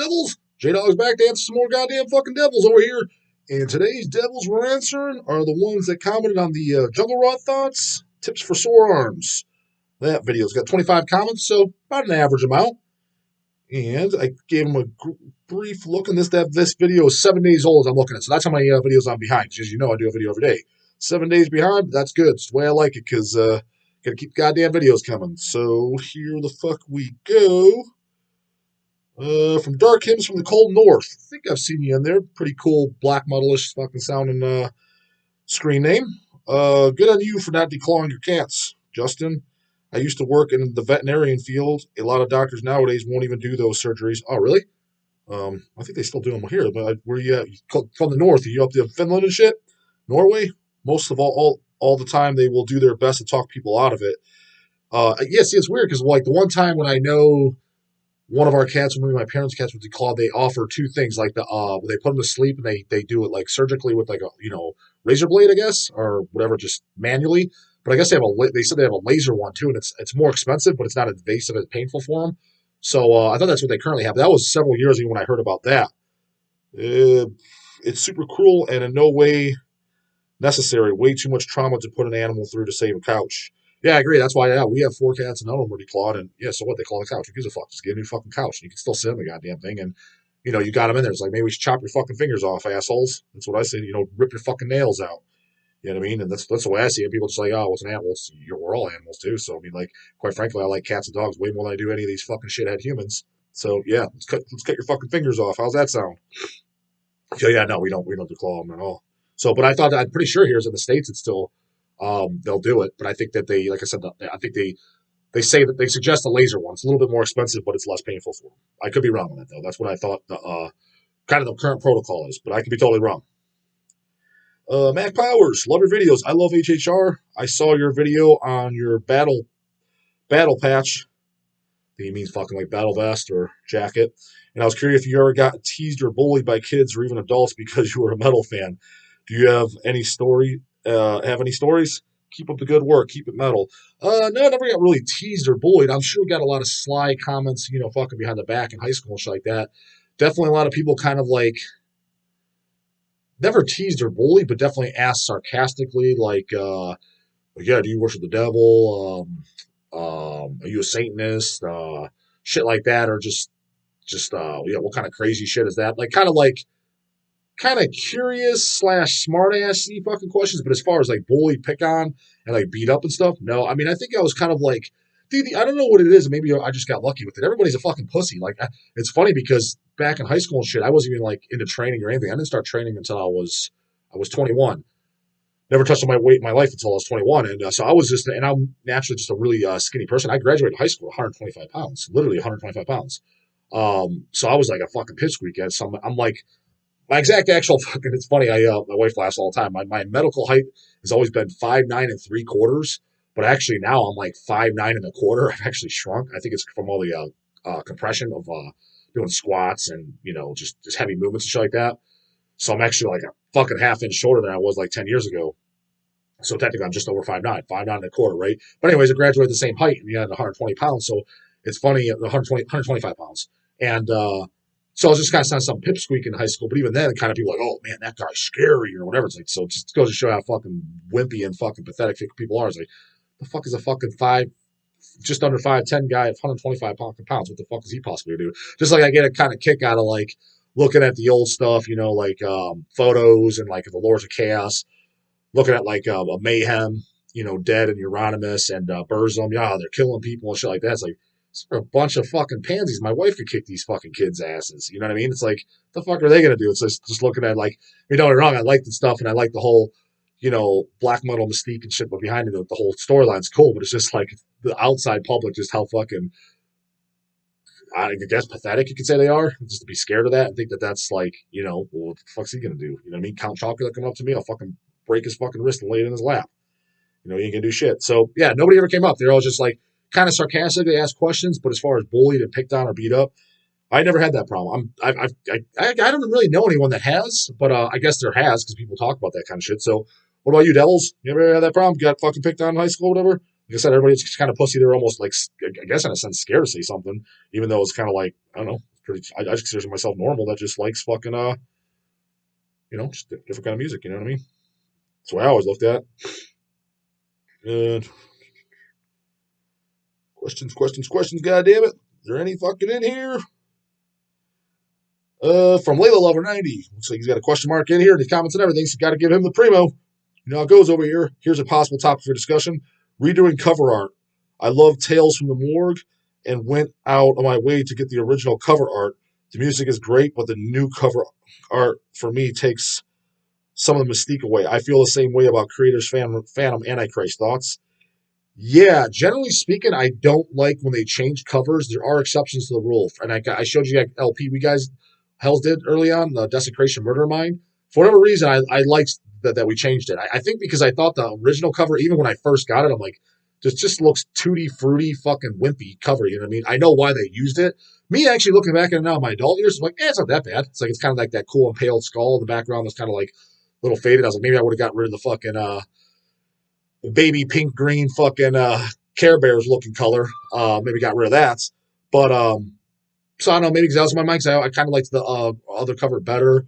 Devils? J-Dog's back to answer some more goddamn fucking devils over here. And today's devils we're answering are the ones that commented on the Jungle Rod Thoughts, Tips for Sore Arms. That video's got 25 comments, so about an average amount. And I gave them a brief look, and this video is 7 days old as I'm looking at it. So that's how many videos I'm behind. Because as you know, I do a video every day. 7 days behind, but that's good. It's the way I like it, because gotta keep goddamn videos coming. So here the fuck we go. From Dark Hymns from the Cold North. I think I've seen you in there. Pretty cool, black metalish fucking sounding screen name. Good on you for not declawing your cats, Justin. I used to work in the veterinarian field. A lot of doctors nowadays won't even do those surgeries. Oh, really? I think they still do them here. But where you at? From the north, are you up to Finland and shit? Norway? Most of all the time, they will do their best to talk people out of it. Yeah, see, it's weird because like the one time when I know one of our cats, one of my parents' cats was declawed, they offer two things. Like they put them to sleep and they do it like surgically with like a razor blade, I guess, or whatever, just manually. But I guess they said they have a laser one too, and it's more expensive, but it's not invasive and painful for them. So I thought that's what they currently have. That was several years ago when I heard about that. It's super cruel and in no way necessary. Way too much trauma to put an animal through to save a couch. Yeah, I agree. That's why we have 4 cats and none of them are declawed. And yeah, so what? They claw the couch. Who gives a fuck? Just get a new fucking couch. And you can still sit on the goddamn thing. And you got them in there. It's like, maybe we should chop your fucking fingers off, assholes. That's what I say. Rip your fucking nails out. You know what I mean? And that's the way I see it. People just like, oh, it's an animal. We're all animals too. So I mean, like, quite frankly, I like cats and dogs way more than I do any of these fucking shithead humans. So yeah, let's cut your fucking fingers off. How's that sound? So yeah, no, we don't declaw them at all. So, but I'm pretty sure here in the States it's still they'll do it. But I think that they, like I said, I think they say that they suggest a laser one. It's a little bit more expensive, but it's less painful for them. I could be wrong on that though. That's what I thought the kind of the current protocol is, but I could be totally wrong. Mac Powers, love your videos. I love HHR. I saw your video on your battle patch. I think he means fucking like battle vest or jacket. And I was curious if you ever got teased or bullied by kids or even adults because you were a metal fan. Do you have any story? Have any stories? Keep up the good work. Keep it metal. No, I never got really teased or bullied. I'm sure we got a lot of sly comments, fucking behind the back in high school and shit like that. Definitely a lot of people kind of like, never teased or bullied, but definitely asked sarcastically, like, yeah, do you worship the devil? Are you a Satanist? Shit like that, or just what kind of crazy shit is that? Like, kind of curious / smart-assy fucking questions, but as far as like bully, pick on, and like beat up and stuff, no. I mean, I think I was kind of like, dude, I don't know what it is. Maybe I just got lucky with it. Everybody's a fucking pussy. Like, it's funny because back in high school and shit, I wasn't even like into training or anything. I didn't start training until I was 21. Never touched my weight in my life until I was 21. And so I was just, and I'm naturally just a really skinny person. I graduated high school 125 pounds, literally 125 pounds. So I was like a fucking pipsqueak. So I'm like, my exact actual fucking, it's funny, my wife laughs all the time. My medical height has always been 5'9" and 3/4. But actually now I'm like 5'9" and 1/4. I've actually shrunk. I think it's from all the compression of doing squats and, just heavy movements and shit like that. So I'm actually like a fucking half inch shorter than I was like 10 years ago. So technically I'm just over 5'9", 5'9" and 1/4, right? But anyways, I graduated the same height and you had 120 pounds. So it's funny, 125 pounds. And so I was just kind of sounding some pipsqueak in high school. But even then, kind of people like, oh man, that guy's scary or whatever. It's like, so it just goes to show how fucking wimpy and fucking pathetic people are. It's like, the fuck is a fucking just under 5'10" guy of 125 pounds? What the fuck is he possibly do? Just like I get a kind of kick out of like looking at the old stuff, like photos and like the Lords of Chaos, looking at like a Mayhem, Dead and Euronymous and Burzum. Yeah, they're killing people and shit like that. It's like, they're a bunch of fucking pansies. My wife could kick these fucking kids' asses. You know what I mean? It's like, the fuck are they going to do? It's just looking at like, don't get me wrong, I like the stuff and I like the whole, black metal mystique and shit, but behind it, the whole storyline's cool, but it's just like the outside public, just how fucking, I guess, pathetic you could say they are, just to be scared of that and think that that's like, well, what the fuck's he gonna do? You know what I mean? Count Chocula coming up to me, I'll fucking break his fucking wrist and lay it in his lap. He ain't gonna do shit. So yeah, nobody ever came up. They're all just like kind of sarcastically asked questions, but as far as bullied and picked on or beat up, I never had that problem. I don't really know anyone that has, but I guess there has because people talk about that kind of shit. So what about you, Devils? You ever had that problem? Got fucking picked on in high school or whatever? Like I said, everybody's just kind of pussy. They're almost like, I guess in a sense, scared to say something, even though it's kind of like, I don't know, I just consider myself normal that just likes fucking just different kind of music. You know what I mean? That's what I always looked at. And questions. God damn it! Is there any fucking in here? From Layla Lover 90. Looks like he's got a question mark in here in the comments and everything, so got to give him the primo. You know how it goes over here. Here's a possible topic for discussion. Redoing cover art. I love Tales from the Morgue and went out of my way to get the original cover art. The music is great, but the new cover art for me takes some of the mystique away. I feel the same way about Creator's Phantom Antichrist. Thoughts? Yeah, generally speaking, I don't like when they change covers. There are exceptions to the rule. And I showed you that LP we guys Hells did early on, the Desecration Murder Mine. For whatever reason, I liked that we changed it. I think because I thought the original cover, even when I first got it, I'm like, this just looks tutti fruity, fucking wimpy cover. You know what I mean? I know why they used it. Me actually looking back at it now in my adult years, I'm like, it's not that bad. It's like it's kind of like that cool impaled skull in the background that's kind of like a little faded. I was like, maybe I would have got rid of the fucking baby pink green fucking Care Bears looking color. Maybe got rid of that. But so I don't know, maybe because that was my mind, because I kind of liked the other cover better.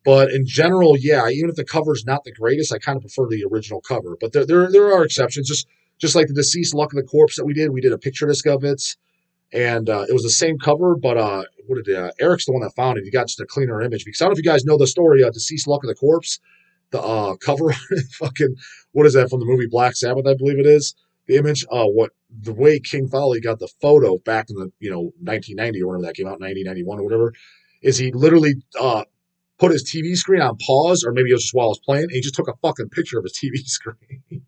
But in general, yeah, even if the cover's not the greatest, I kind of prefer the original cover. But there are exceptions. Just like the Deceased Luck of the Corpse that we did a picture disc of it, and it was the same cover, but Eric's the one that found it. He got just a cleaner image, because I don't know if you guys know the story. Deceased Luck of the Corpse, the cover, fucking what is that from the movie Black Sabbath? I believe it is. The image, the way King Folly got the photo back in the 1990 or whenever that came out, 1991 or whatever, is he literally put his TV screen on pause, or maybe it was just while I was playing, and he just took a fucking picture of his TV screen.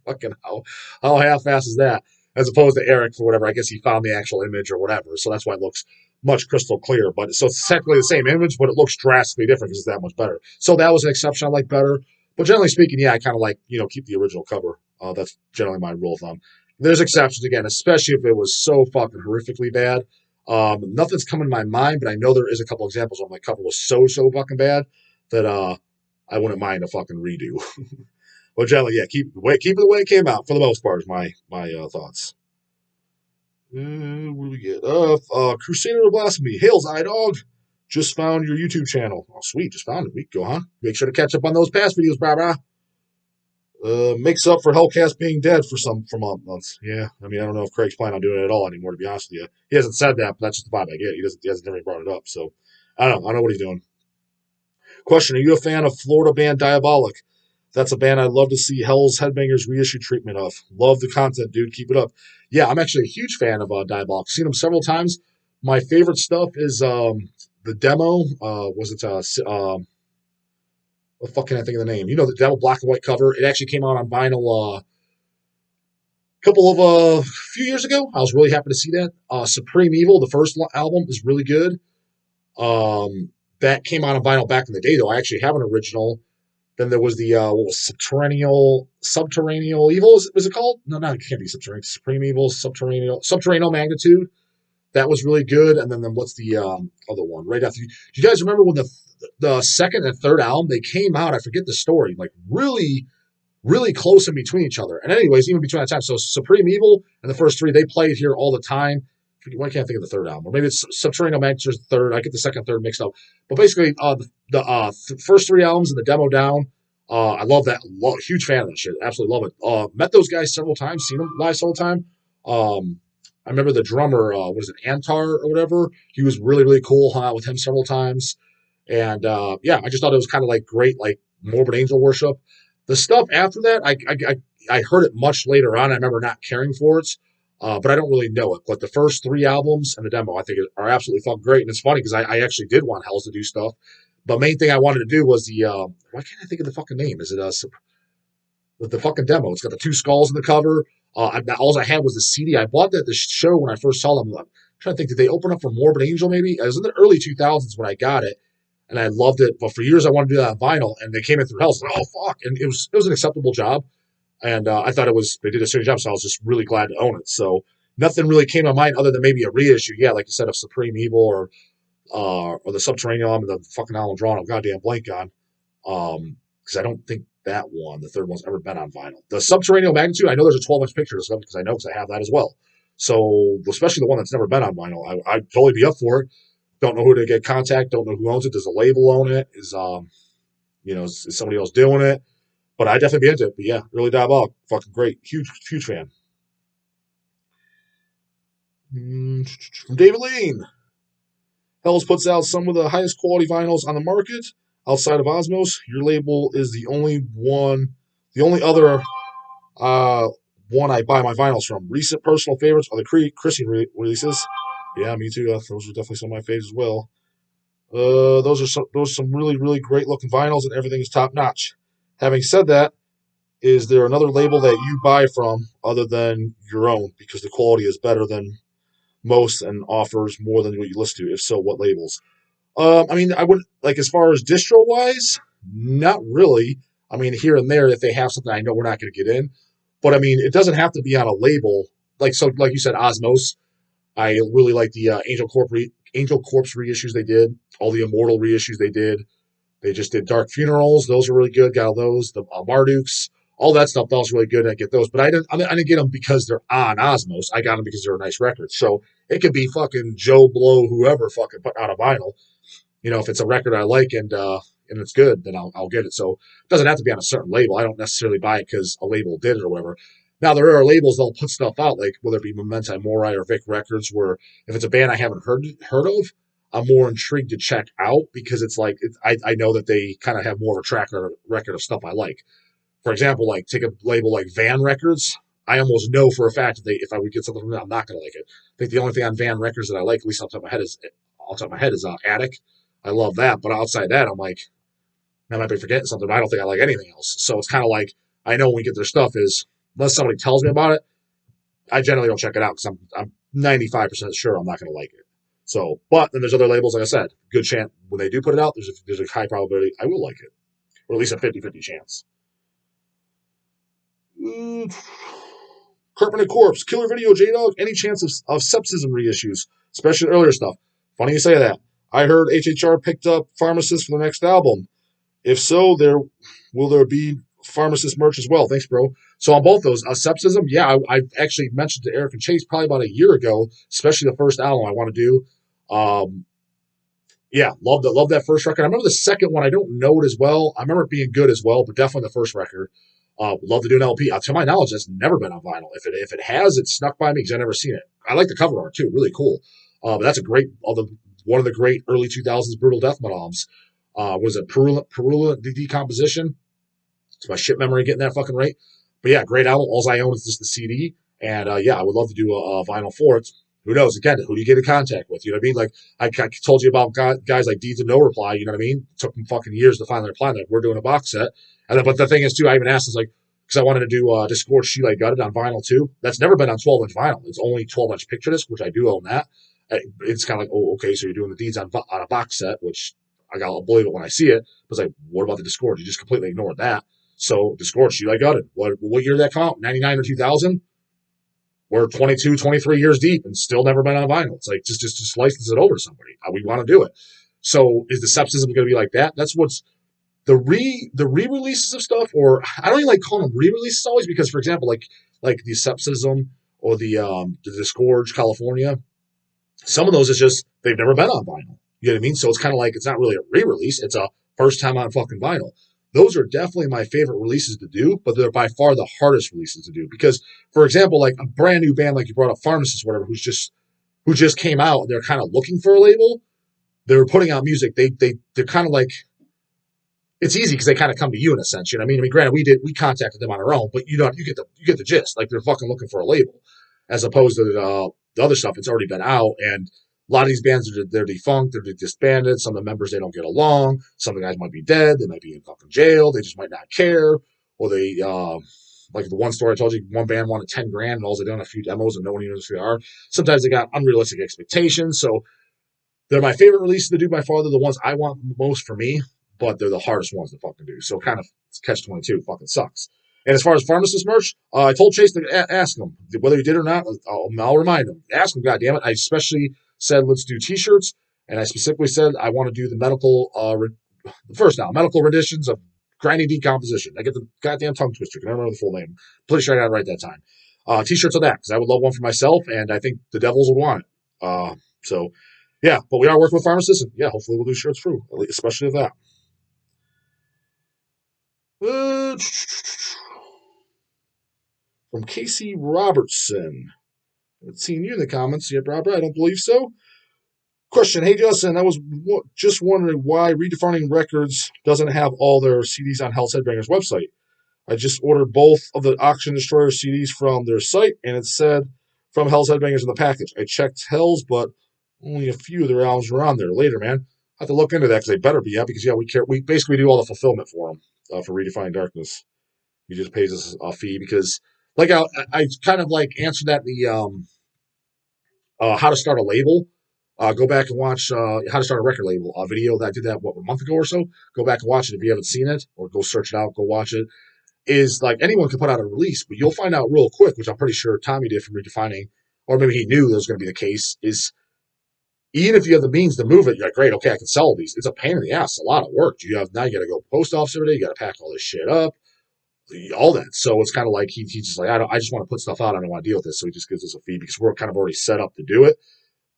Fucking how half-assed is that? As opposed to Eric, for whatever, I guess he found the actual image or whatever, so that's why it looks much crystal clear. But so it's technically the same image, but it looks drastically different because it's that much better. So that was an exception I like better. But generally speaking, yeah, I kind of like, keep the original cover. That's generally my rule of thumb. There's exceptions, again, especially if it was so fucking horrifically bad. Nothing's coming to my mind, but I know there is a couple examples where my cover was so fucking bad that I wouldn't mind a fucking redo. But generally, yeah, keep it the way it came out for the most part is my thoughts. What do we get? Crusader of Blasphemy. Hails, iDog. Just found your YouTube channel. Oh, sweet. Just found it a week ago, huh? Make sure to catch up on those past videos, brah. Makes up for Hellcast being dead for months. Yeah, I mean, I don't know if Craig's planning on doing it at all anymore, to be honest with you. He hasn't said that, but that's just the vibe I get. He hasn't never brought it up, so I don't know what he's doing. Question, are you a fan of Florida band Diabolic? That's a band I'd love to see Hell's Headbangers reissue treatment of. Love the content, dude. Keep it up. Yeah, I'm actually a huge fan of Diabolic. Seen them several times. My favorite stuff is the demo. What fuck can I think of the name? The demo black and white cover. It actually came out on vinyl a few years ago. I was really happy to see that. Supreme Evil, the first album, is really good. That came out on vinyl back in the day, though. I actually have an original. Then there was the what was Subterranean Evil? Was it called? No, it can't be Subterranean. Supreme Evil, Subterranean Magnitude. That was really good. And then what's the other one? Right after. Do you guys remember when the second and third album they came out? I forget the story. Like really, really close in between each other. And anyways, even between that time, so Supreme Evil and the first three, they played here all the time. Why can't I think of the third album? Or maybe it's Subterranean Magnitude third. I get the second, third mixed up. But basically, the first three albums and the demo down. I love that. Huge fan of that shit. Absolutely love it. Met those guys several times. Seen them live several times. I remember the drummer, what is it, Antar or whatever? He was really, really cool. Hung out with him several times. And yeah, I just thought it was kind of like great, like morbid angel worship. The stuff after that, I heard it much later on. I remember not caring for it. But I don't really know it. But the first three albums and the demo, I think, are absolutely fucking great. And it's funny because I actually did want Hells to do stuff. The main thing I wanted to do was why can't I think of the fucking name? Is it the fucking demo? It's got the two skulls in the cover. All I had was the CD. I bought that at the show when I first saw them. I'm trying to think, did they open up for Morbid Angel maybe? It was in the early 2000s when I got it. And I loved it. But for years I wanted to do that on vinyl. And they came in through Hells. Like, oh, fuck. And it was an acceptable job. And I thought they did a certain job, so I was just really glad to own it. So nothing really came to mind other than maybe a reissue. Yeah, like you said, of Supreme Evil or the Subterranean album, the fucking album drawn a goddamn blank on. Because I don't think that one, the third one's ever been on vinyl. The Subterranean Magnitude, I know there's a 12-inch picture of stuff because I have that as well. So especially the one that's never been on vinyl, I'd totally be up for it. Don't know who to get contact. Don't know who owns it. Does a label own it? Is somebody else doing it? But I'd definitely be into it. But yeah, really Diabolic. Fucking great. Huge fan. From David Lane. Hells puts out some of the highest quality vinyls on the market outside of Osmos. Your label is the only other one I buy my vinyls from. Recent personal favorites are the Chrissy releases. Yeah, me too. Those are definitely some of my favorites as well. Those are some really great looking vinyls, and everything is top notch. Having said that, is there another label that you buy from other than your own because the quality is better than most and offers more than what you listen to? If so, what labels? I mean, I wouldn't like as far as distro wise, not really. I mean, here and there, if they have something I know we're not going to get in, but I mean, it doesn't have to be on a label. Like you said, Osmos. I really like the Angel Corpse reissues they did, all the Immortal reissues they did. They just did Dark Funerals; those are really good. Got all those, the Mardukes, all that stuff. That was really good. I get those, but I didn't get them because they're on Osmos. I got them because they're a nice record. So it could be fucking Joe Blow, whoever fucking put out a vinyl. If it's a record I like and it's good, then I'll get it. So it doesn't have to be on a certain label. I don't necessarily buy it because a label did it or whatever. Now there are labels that'll put stuff out, like whether it be Memento Mori or Vic Records, where if it's a band I haven't heard of, I'm more intrigued to check out because I know that they kind of have more of a track record of stuff I like. For example, like take a label like Van Records. I almost know for a fact that if I would get something from them, I'm not going to like it. I think the only thing on Van Records that I like, at least off the top of my head, is Attic. I love that, but outside that, I'm like, I might be forgetting something, but I don't think I like anything else. So it's kind of like I know when we get their stuff is unless somebody tells me about it, I generally don't check it out because I'm 95% sure I'm not going to like it. So, but then there's other labels, like I said, good chance when they do put it out, there's a high probability I will like it, or at least a 50-50 chance. Carpenter Corpse, Killer Video, J Dog. Any chance of Sepsis reissues, especially earlier stuff? Funny you say that. I heard HHR picked up Pharmacist for the next album. If so, will there be Pharmacist merch as well? Thanks, bro. So on both those, Sepsism, yeah, I actually mentioned to Eric and Chase probably about a year ago, especially the first album I want to do. Yeah, love that first record. I remember the second one. I don't know it as well. I remember it being good as well, but definitely the first record. Love to do an LP. To my knowledge, that's never been on vinyl. If it has, it's snuck by me because I've never seen it. I like the cover art too, really cool. But that's a great, one of the great early 2000s brutal death metal albums. Was it Purulent Decomposition? It's my shit memory getting that fucking right. But yeah, great album. All I own is just the CD. And yeah, I would love to do a vinyl for it. Who knows? Again, who do you get in contact with? You know what I mean? Like I told you about guys like Deeds of No Reply. You know what I mean? It took them fucking years to finally reply. Like we're doing a box set. And then, but the thing is too, I even asked, like, because I wanted to do Discord She Like Gutted on vinyl too. That's never been on 12-inch vinyl. It's only 12-inch picture disc, which I do own that. It's kind of like, oh, okay, so you're doing the Deeds on a box set, which I'll believe it when I see it. But it's like, what about the Discord? You just completely ignored that. So Discord, She Like Gutted. What year did that come out? 99 or 2000? We're 22, 23 years deep and still never been on vinyl. It's like, just license it over to somebody. We want to do it. So is the Sepsis going to be like that? That's what's the re-releases of stuff, or I don't even like calling them re-releases always because, for example, like the Sepsism or the Disgorge California, some of those is just they've never been on vinyl. You know what I mean? So it's kind of like it's not really a re-release; it's a first time on fucking vinyl. Those are definitely my favorite releases to do, but they're by far the hardest releases to do because, for example, like a brand new band like you brought up, Pharmacist, or whatever, who just came out and they're kind of looking for a label. They're putting out music. They're kind of like. It's easy because they kind of come to you in a sense, you know what I mean? I mean, granted, we contacted them on our own, but you get the gist. Like they're fucking looking for a label, as opposed to the other stuff. It's already been out, and a lot of these bands they're defunct, they're disbanded. Some of the members they don't get along. Some of the guys might be dead. They might be in fucking jail. They just might not care, or they like the one story I told you, one band wanted 10 grand and all they done a few demos and no one even knows who they are. Sometimes they got unrealistic expectations, so they're my favorite releases to do by far. They're the ones I want most for me, but they're the hardest ones to fucking do. So kind of catch-22 fucking sucks. And as far as Pharmacist merch, I told Chase to ask him whether he did or not. I'll remind him. Ask him, goddammit. I especially said let's do T-shirts, and I specifically said I want to do the the first now medical renditions of Grinding Decomposition. I get the goddamn tongue twister. I don't remember the full name. Pretty sure I got it right that time. T-shirts of that, because I would love one for myself, and I think the Devils would want it. So, yeah, but we are working with pharmacists, and yeah, hopefully we'll do shirts through, especially of that. From Casey Robertson. I haven't seen you in the comments yet, Robert. I don't believe so. Question. Hey, Justin, I was just wondering why Redefining Records doesn't have all their CDs on Hell's Headbangers website. I just ordered both of the Auction Destroyer CDs from their site, and it said from Hell's Headbangers in the package. I checked Hell's, but only a few of their albums were on there. Later, man. I have to look into that because they better be, because, yeah, we care. We basically do all the fulfillment for them for Redefining Darkness. He just pays us a fee because, like, I kind of, like, answered that in the How to Start a Label. Go back and watch How to Start a Record Label, a video that I did that, a month ago or so. Go back and watch it if you haven't seen it, or go search it out, go watch it. Is like anyone can put out a release, but you'll find out real quick, which I'm pretty sure Tommy did from Redefining, or maybe he knew that was going to be the case, is even if you have the means to move it, you're like, great, okay, I can sell these. It's a pain in the ass, a lot of work. Now you got to go post office every day, you got to pack all this shit up, all that. So it's kind of like he's just like, I just want to put stuff out. I don't want to deal with this. So he just gives us a fee because we're kind of already set up to do it.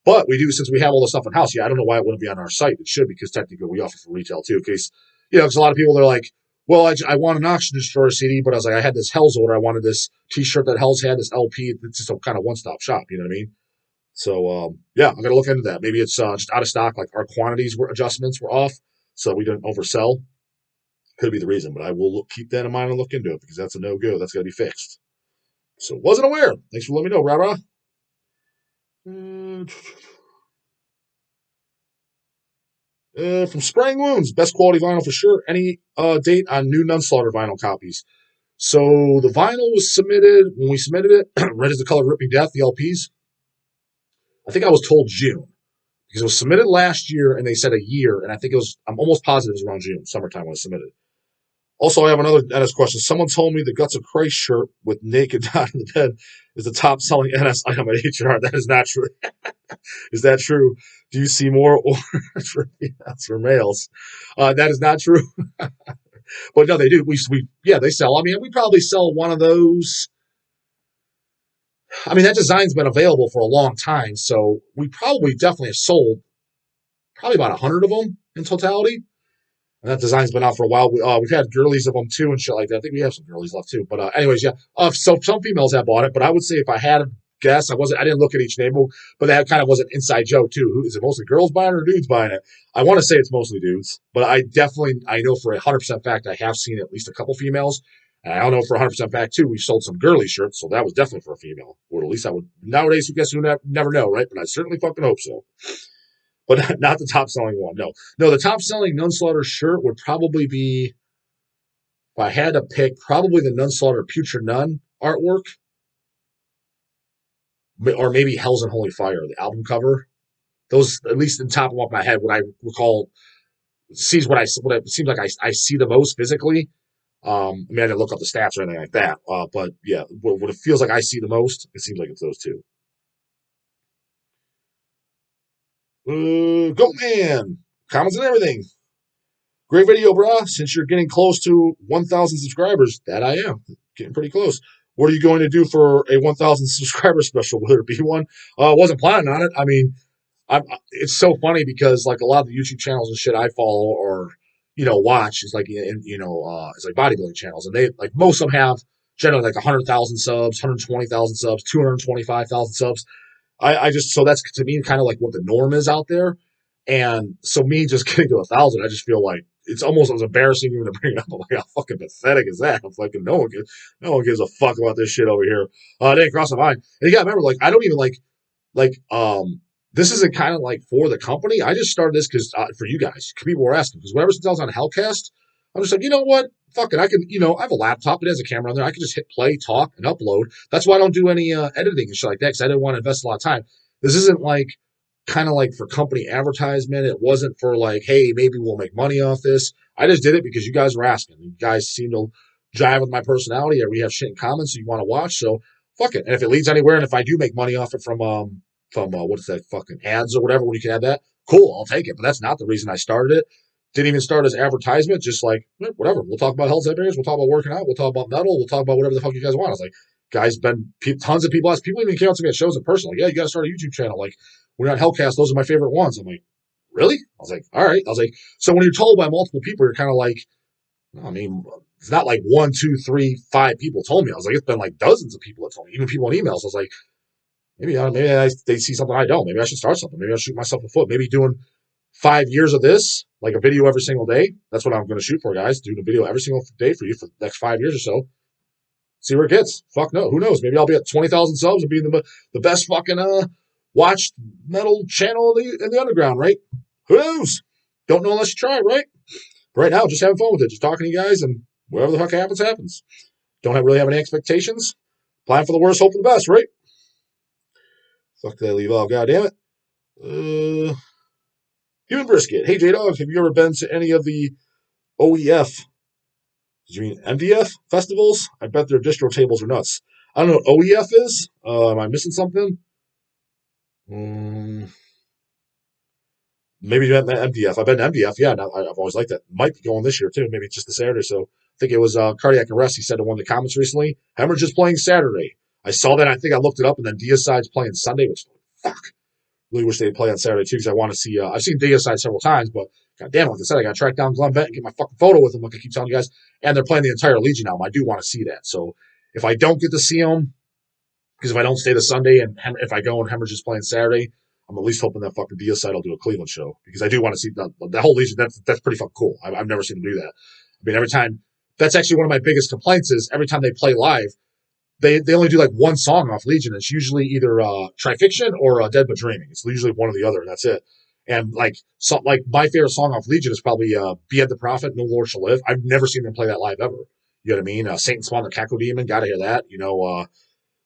But we do, since we have all the stuff in house. Yeah, I don't know why it wouldn't be on our site. It should, because technically we offer for retail too. Because because a lot of people, they're like, well, I want an Auction Destroyer CD, but I was like, I had this Hell's order. I wanted this T-shirt that Hell's had, this LP. It's just a kind of one-stop shop. You know what I mean? So yeah, I'm gonna look into that. Maybe it's just out of stock. Like our quantities adjustments were off, so we didn't oversell. Could be the reason, but I will keep that in mind and look into it because that's a no-go. That's got to be fixed. So wasn't aware. Thanks for letting me know, Rara. From Spraying Wounds, best quality vinyl for sure. Any date on new Nunslaughter vinyl copies? So the vinyl was submitted, when we submitted it, Red is the Color of Ripping Death, the LPs. I think I was told June, because it was submitted last year and they said a year, and I think I'm almost positive it was around June, summertime when it was submitted. Also, I have another NS question. Someone told me the Guts of Christ shirt with Naked Dot in the Dead is the top selling NS item at HR. That is not true. Is that true? Do you see more orders for females or males? That is not true. But no, they do. They sell. I mean, we probably sell one of those. I mean, that design's been available for a long time, so we probably definitely have sold probably about 100 of them in totality. And that design's been out for a while. We've had girlies of them too and shit like that. I think we have some girlies left too. But anyways, yeah. So some females have bought it, but I would say if I had to guess, I didn't look at each name, but that kind of was an inside joke too. Is it mostly girls buying it or dudes buying it? I want to say it's mostly dudes, but I know for 100% fact I have seen at least a couple females. And I don't know for 100% fact too. We've sold some girly shirts, so that was definitely for a female. Or at least I would. Nowadays, you never know, right? But I certainly fucking hope so. But not the top selling one. No, the top selling Nunslaughter shirt would probably be, if I had to pick, probably the Nunslaughter Putrid Nun artwork, or maybe Hell's and Holy Fire, the album cover. Those, at least in the top of my head, what I recall, seems what it seems like I see the most physically. I mean, I didn't look up the stats or anything like that. But yeah, what it feels like I see the most, it seems like it's those two. Goat Man, comments and everything. Great video, brah. Since you're getting close to 1,000 subscribers, that I am. Getting pretty close. What are you going to do for a 1,000 subscriber special? Will there be one? Wasn't planning on it. I mean, it's so funny because like a lot of the YouTube channels and shit I follow or watch is like it's like bodybuilding channels, and they like most of them have generally like 100,000 subs, 120,000 subs, 225,000 subs. I just, so that's to me kind of like what the norm is out there, and so me just getting to 1,000, I just feel like it's almost as embarrassing even to bring it up. I'm like, how fucking pathetic is that? I'm like, no one gives a fuck about this shit over here. It didn't cross my mind. And you gotta remember, like, I don't even this isn't kind of like for the company. I just started this because for you guys, people were asking, because whenever since I was on Hellcast, I'm just like, you know what? Fuck it. I can, I have a laptop. It has a camera on there. I can just hit play, talk, and upload. That's why I don't do any editing and shit like that, because I didn't want to invest a lot of time. This isn't like kind of like for company advertisement. It wasn't for like, hey, maybe we'll make money off this. I just did it because you guys were asking. You guys seem to jive with my personality, or we have shit in common, so you want to watch. So fuck it. And if it leads anywhere, and if I do make money off it from what is that, fucking ads or whatever, when you can add that, cool, I'll take it. But that's not the reason I started it. Didn't even start as advertisement, just like, whatever. We'll talk about Hell's Headbangers, we'll talk about working out, we'll talk about metal, we'll talk about whatever the fuck you guys want. I was like, Guys, tons of people ask. People even came out to me at shows in person, like, yeah, you got to start a YouTube channel. Like, when you're on Hellcast, those are my favorite ones. I'm like, really? I was like, all right. I was like, so when you're told by multiple people, you're kind of like, I mean, it's not like 1, 2, 3, 5 people told me. I was like, it's been like dozens of people that told me, even people in emails. I was like, maybe they see something I don't. Maybe I should start something. Maybe I'll shoot myself a foot. Maybe doing 5 years of this, like a video every single day. That's what I'm going to shoot for, guys. Doing a video every single day for you for the next 5 years or so. See where it gets. Fuck no. Who knows? Maybe I'll be at 20,000 subs and be the best fucking watched metal channel in the underground, right? Who knows? Don't know unless you try, right? Right now, just having fun with it. Just talking to you guys, and whatever the fuck happens, happens. Don't really have any expectations. Plan for the worst, hope for the best, right? Fuck did I leave off? God damn it. Human Brisket. Hey, J-Dog, have you ever been to any of the OEF? Did you mean MDF festivals? I bet their distro tables are nuts. I don't know what OEF is. Am I missing something? Maybe you meant MDF. I've been to MDF. Yeah, I've always liked that. Might be going this year, too. Maybe it's just the Saturday. So I think it was Cardiac Arrest. He said in one of the comments recently, Hemorrhage is playing Saturday. I saw that. I think I looked it up, and then Deicide's playing Sunday, which, fuck. Really wish they'd play on Saturday, too, because I want to see. I've seen Deicide several times, but God damn, like I said, I got to track down Glenn Bent and get my fucking photo with him, like I keep telling you guys. And they're playing the entire Legion album. I do want to see that. So if I don't get to see them, because if I don't stay the Sunday and if I go and Hemorrhage is playing Saturday, I'm at least hoping that fucking Deicide will do a Cleveland show, because I do want to see the whole Legion. That's pretty fucking cool. I've never seen them do that. I mean, every time, that's actually one of my biggest complaints is every time they play live, they only do like one song off Legion. It's usually either Trifiction or Dead But Dreaming. It's usually one or the other, and that's it. And like my favorite song off Legion is probably Behead the Prophet, No Lord Shall Live. I've never seen them play that live ever. You know what I mean? Satan Spawn the Cackle Demon, gotta hear that.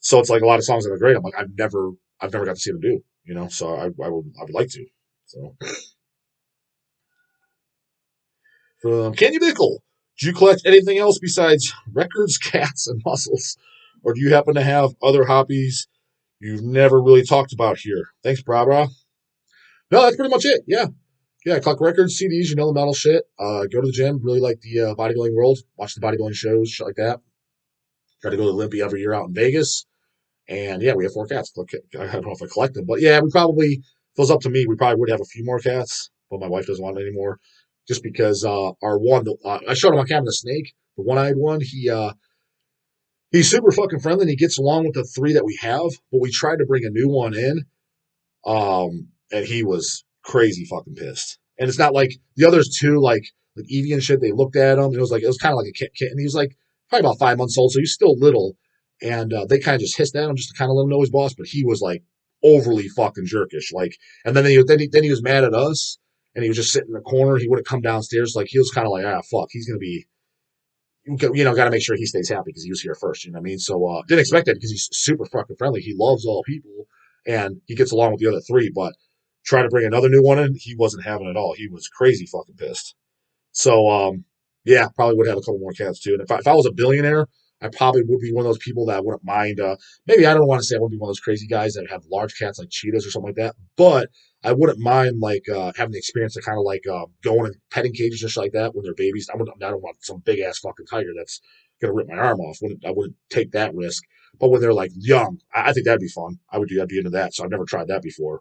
So it's like a lot of songs that are great. I'm like, I've never got to see them do. So I would like to. So from Candy Bickle, do you collect anything else besides records, cats, and muscles, or do you happen to have other hobbies you've never really talked about here? Thanks, Bra. No, that's pretty much it. Yeah. I collect records, CDs, the metal shit. Go to the gym, really like the bodybuilding world, watch the bodybuilding shows, shit like that. Got to go to Olympia every year out in Vegas. And yeah, we have 4 cats. I don't know if I collect them, but yeah, we probably, if it was up to me, we probably would have a few more cats, but my wife doesn't want it anymore. Just because our one, I showed him on camera the snake, the one-eyed one. He's super fucking friendly and he gets along with the 3 that we have, but we tried to bring a new one in, and he was crazy fucking pissed. And it's not like the others 2, like Evie and shit. They looked at him and it was kind of like a kitten. He was like probably about 5 months old, so he's still little. And they kind of just hissed at him just to kind of let him know his boss, but he was like overly fucking jerkish. And then he was mad at us, and he was just sitting in the corner. He wouldn't come downstairs. Like, he was kind of like, fuck, he's gonna be, got to make sure he stays happy because he was here first. You know what I mean? So didn't expect that because he's super fucking friendly. He loves all people, and he gets along with the other 3. But trying to bring another new one in, he wasn't having it at all. He was crazy fucking pissed. So yeah, probably would have a couple more cats too. And if I was a billionaire, I probably would be one of those people that wouldn't mind. Maybe I don't want to say I wouldn't be one of those crazy guys that have large cats like cheetahs or something like that, but I wouldn't mind having the experience of kind of going in petting cages and shit like that when they're babies. I don't want some big ass fucking tiger that's gonna rip my arm off. I wouldn't take that risk. But when they're like young, I think that'd be fun. I'd be into that. So I've never tried that before.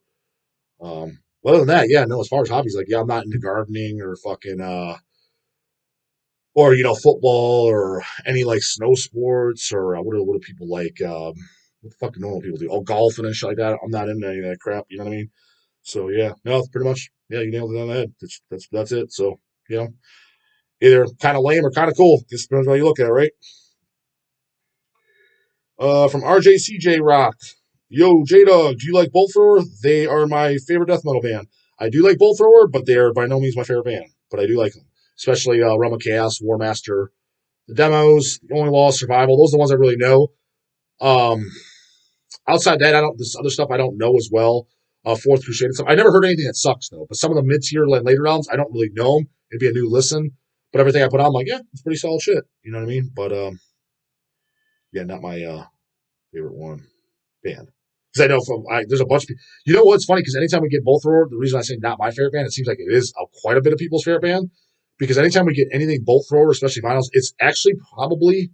Other than that, yeah, no. As far as hobbies, I'm not into gardening or fucking or football or any snow sports or what do people like? What the fucking normal people do? Oh, golfing and shit like that. I'm not into any of that crap. You know what I mean? So yeah, no, it's pretty much, yeah, you nailed it on the head. That's it. So either kind of lame or kind of cool. Just depends on how you look at it, right? From RJCJ Rock. Yo, J-Dog, do you like Bolt Thrower? They are my favorite death metal band. I do like Bolt Thrower, but they are by no means my favorite band. But I do like them. Especially Realm of Chaos, War Master, the demos, The Only Law of Survival. Those are the ones I really know. Outside that, this other stuff I don't know as well. Fourth Crusade and stuff. I never heard anything that sucks, though. But some of the mid-tier later albums, I don't really know them. It'd be a new listen. But everything I put on, I'm like, yeah, it's pretty solid shit. You know what I mean? But yeah, not my favorite one band. Because I know there's a bunch of people. You know what's funny? Because anytime we get Bolt Thrower, the reason I say not my favorite band, it seems like it is quite a bit of people's favorite band. Because anytime we get anything Bolt Thrower, especially vinyls, it's actually probably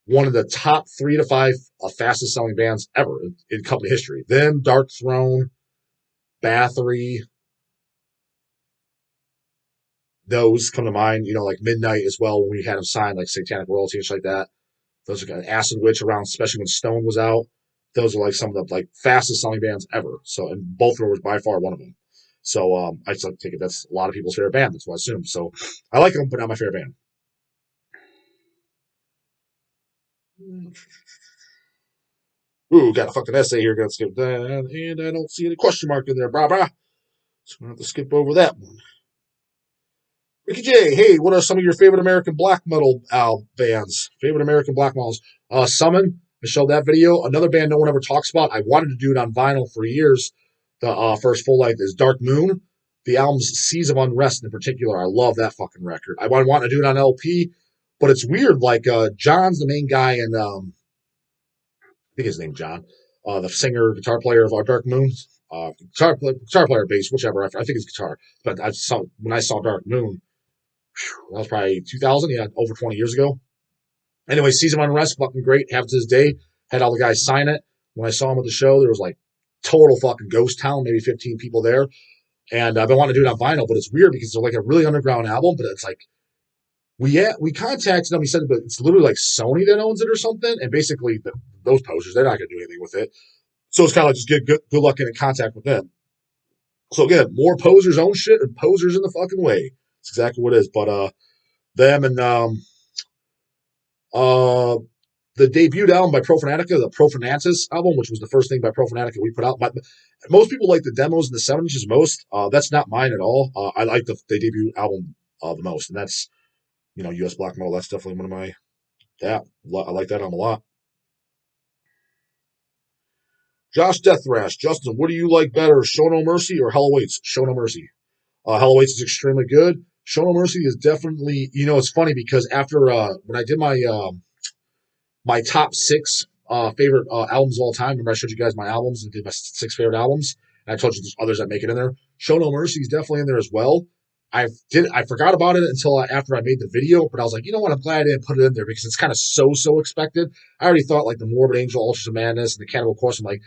one of the top 3 to 5 fastest selling bands ever in company history. Them, Dark Throne, Bathory, those come to mind. Like Midnight as well when we had them signed, like Satanic Royalty and shit like that. Those are kind of Acid Witch around, especially when Stone was out. Those are like some of the like fastest selling bands ever. So, and both were by far one of them. So, I just like to take it that's a lot of people's favorite band. That's what I assume. So, I like them, but not my favorite band. Ooh, got a fucking essay here. Got to skip that, and I don't see any question mark in there, brah. So I'm gonna have to skip over that one. Ricky J, hey, what are some of your favorite American black metal bands? Favorite American black metals? Summon. I showed that video. Another band no one ever talks about. I wanted to do it on vinyl for years. The first full length is Dark Moon. The album's Seas of Unrest in particular. I love that fucking record. I want to do it on LP, but it's weird. Like John's the main guy, and I think his name's John, the singer, guitar player of our Dark Moon. Guitar player, bass, whichever. I think it's guitar. But when I saw Dark Moon, that was probably 2000, yeah, over 20 years ago. Anyway, Season of Unrest, fucking great. Have it to this day. Had all the guys sign it. When I saw him at the show, there was like total fucking ghost town, maybe 15 people there. And I've been wanting to do it on vinyl, but it's weird because they're like a really underground album, but it's like, we contacted them. He said, but it's literally like Sony that owns it or something. And basically, those posters, they're not going to do anything with it. So it's kind of like just get good luck getting in contact with them. So again, more posers own shit and posers in the fucking way. That's exactly what it is. But them and the debut album by Profanatica, the Profanatus album, which was the first thing by Profanatica we put out. Most people like the demos in the 7 inches most. That's not mine at all. I like the debut album the most, and that's US Black Metal. That's definitely one of my I like that album a lot. Josh Deathrash, Justin, what do you like better, Show No Mercy or Hell Awaits? Show No Mercy. Hell Awaits is extremely good. Show No Mercy is definitely, it's funny because after when I did my top 6 favorite albums of all time, remember I showed you guys my albums and did my 6 favorite albums, and I told you there's others that make it in there. Show No Mercy is definitely in there as well. I forgot about it until after I made the video, but I was like, you know what? I'm glad I didn't put it in there because it's kind of so expected. I already thought like the Morbid Angel, Ultras of Madness, and the Cannibal Corpse. I'm like,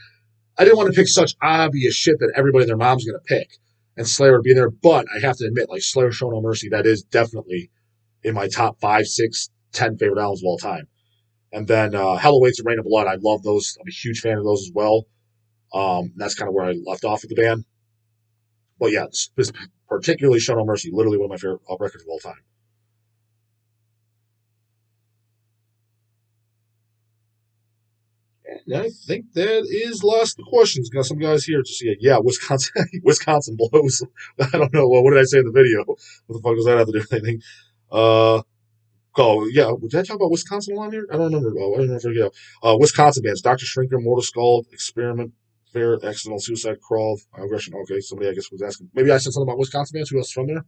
I didn't want to pick such obvious shit that everybody and their mom's going to pick, and Slayer would be there. But I have to admit, like Slayer, Show No Mercy, that is definitely in my top 5, 6, 10 favorite albums of all time. And then Hell Awaits and Rain of Blood. I love those. I'm a huge fan of those as well. That's kind of where I left off with the band. But yeah, particularly Show No Mercy, literally one of my favorite records of all time. And I think that is last the questions. Got some guys here to see it. Yeah, Wisconsin blows. I don't know. Well, what did I say in the video? What the fuck does that have to do with anything? Yeah, did I talk about Wisconsin on here? I don't remember. I don't know if I forget. Wisconsin bands: Dr. Shrinker, Mortal Skull, Experiment, Fair, Accidental Suicide, Crawl, Aggression. Okay, somebody I guess was asking. Maybe I said something about Wisconsin bands. Who else is from there?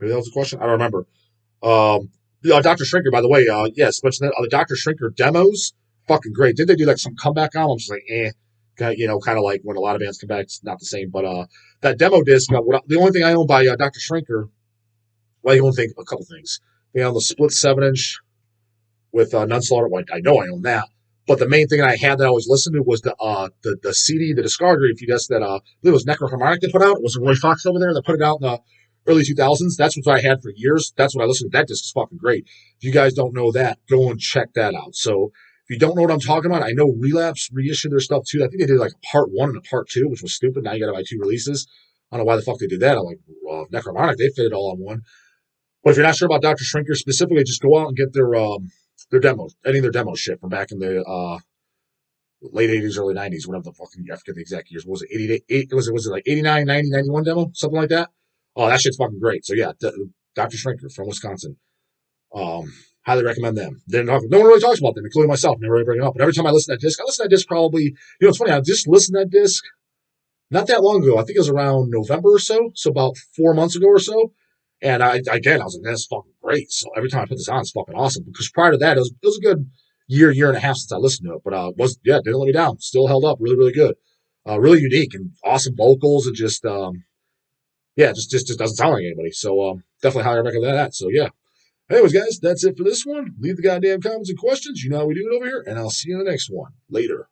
Maybe that was a question. I don't remember. Dr. Shrinker, by the way. Yes, mentioned that. The Dr. Shrinker demos, fucking great. Did they do like some comeback albums? Like, kind of like when a lot of bands come back, it's not the same. But that demo disc, the only thing I own by Dr. Shrinker, well, you won't think a couple things. They own the split 7-inch with Nunslaughter. Well, I know I own that. But the main thing I had that I always listened to was the CD, the discography. If you guessed that, I believe it was Necroharmonic that put out. It was Roy Fox over there that put it out in the early 2000s. That's what I had for years. That's what I listened to. That disc is fucking great. If you guys don't know that, go and check that out. So if you don't know what I'm talking about, I know Relapse reissued their stuff too. I think they did like a part 1 and a part 2, which was stupid. Now you got to buy 2 releases. I don't know why the fuck they did that. I'm like, Necroharmonic, they fit it all on one. But if you're not sure about Dr. Shrinker specifically, just go out and get their demos, any of their demo shit from back in the late 80s, early 90s, whatever the fucking, I forget the exact years. What was it, 88? Was it like 89, 90, 91 demo? Something like that? Oh, that shit's fucking great. So yeah, Dr. Shrinker from Wisconsin. Highly recommend them. No one really talks about them, including myself. Never really bring it up. But every time I listen to that disc, probably, it's funny, I just listened to that disc not that long ago. I think it was around November or so. So about 4 months ago or so. And I was like, that's fucking great. So every time I put this on, it's fucking awesome. Because prior to that, it was a good year and a half since I listened to it. But didn't let me down. Still held up. Really, really good. Really unique and awesome vocals and just just doesn't sound like anybody. So definitely highly recommend that. So yeah. Anyways, guys, that's it for this one. Leave the goddamn comments and questions. You know how we do it over here, and I'll see you in the next one. Later.